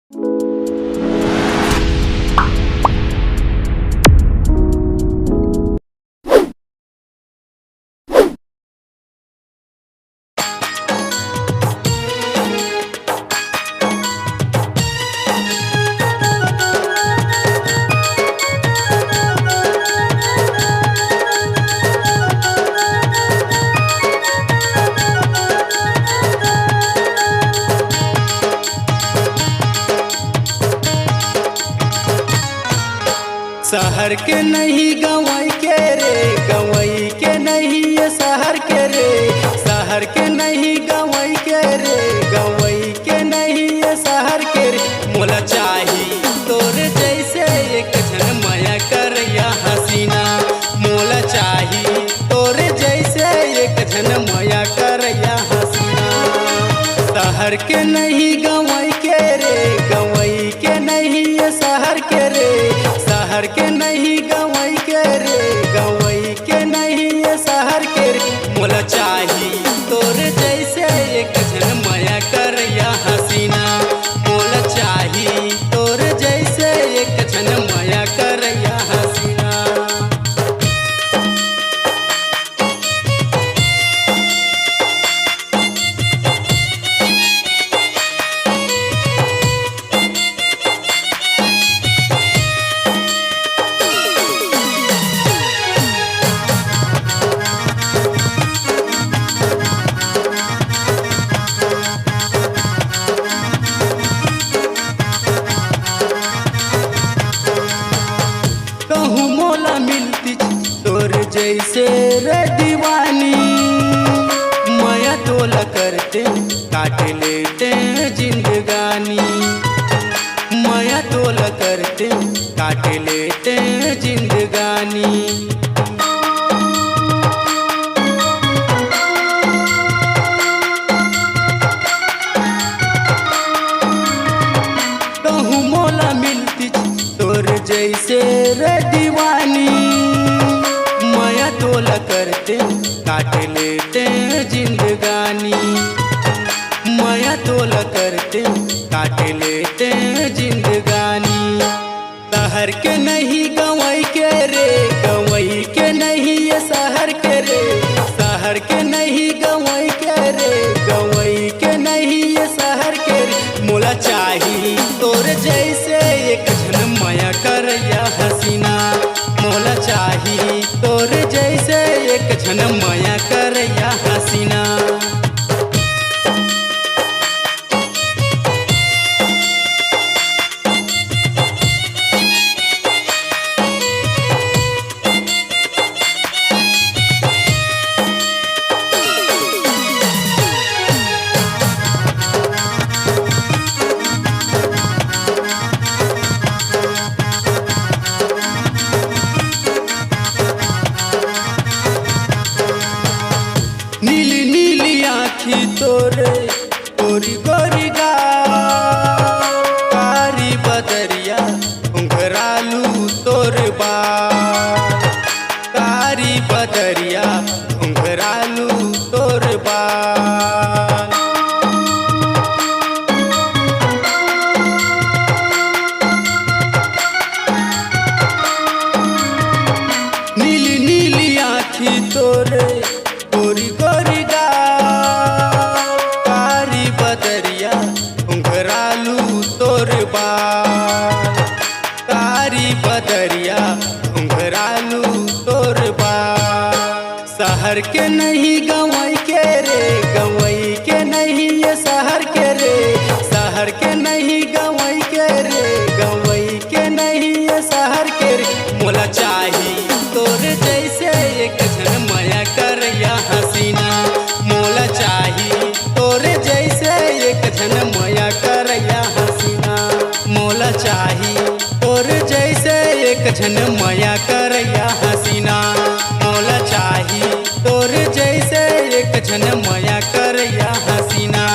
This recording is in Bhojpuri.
शहर के नहीं गवई के रे, गवई के नहीं ये शहर के रे। शहर के नहीं गवई के रे, गवई के नहीं ये शहर के रे। मोला चाही तोरे जैसे एक झन माया कर या हसीना। मोला चाही तोरे जैसे एक झन माया कर या हसीना। शहर के नहीं गवई के रे, गवई के नहीं ये शहर के रे। शहर के नहीं गवई के रे, गवई के नहीं ये शहर के रे। मोला चाही तोरे जैसे एक झन माया कर या हसीना। मोला चाही तोरे जैसे एक झन माया कर या हसीना। कहूँ मोला मिलती तोर जैसे रे दीवानी। माया तोला करते काट लेते जिंदगानी। माया तोला करते काट लेते जिंदगानी। कहूँ मोला मिलती तोर जैसे रे दीवानी। माया तोला करते काट लेते जिंदगानी। माया तोला करते काट लेते जिंदगानी। शहर के नहीं गवई के रे, गवई के नहीं ये शहर के रे। शहर के नहीं गवई के रे, गवई के नहीं ये शहर के रे। मोला चाही तोरे जैसे एक झन माया कर या हसीना। मोला चाही तोरे जैसे एक झन माया कर या हसीना। नीली नीली आँखी तोरे गोरी गोरी गाल। कारी बदरिया घुंघरालू तोर बाल। कारी बदरिया घुंघरालू तोर बाल। नीली नीली आँखी तोरे गोरी गोरी गाल। कारी बदरिया घुंघरालू तोर बाल। कारी बदरिया घुंघरालू तोर बाल। शहर के नहीं गवई के रे, गवई के नहीं ये शहर के रे। शहर के नहीं गवई के रे, गवई के नहीं ये शहर के रे। मोला चाही तोरे जैसे एक झन माया कर या हसीना। मोला चाही तोरे जैसे एक झन माया कर या हसीना। मोला चाही तोरे जैसे एक झन माया कर या हसीना। मोला चाही तोरे जैसे एक झन माया कर या हसीना।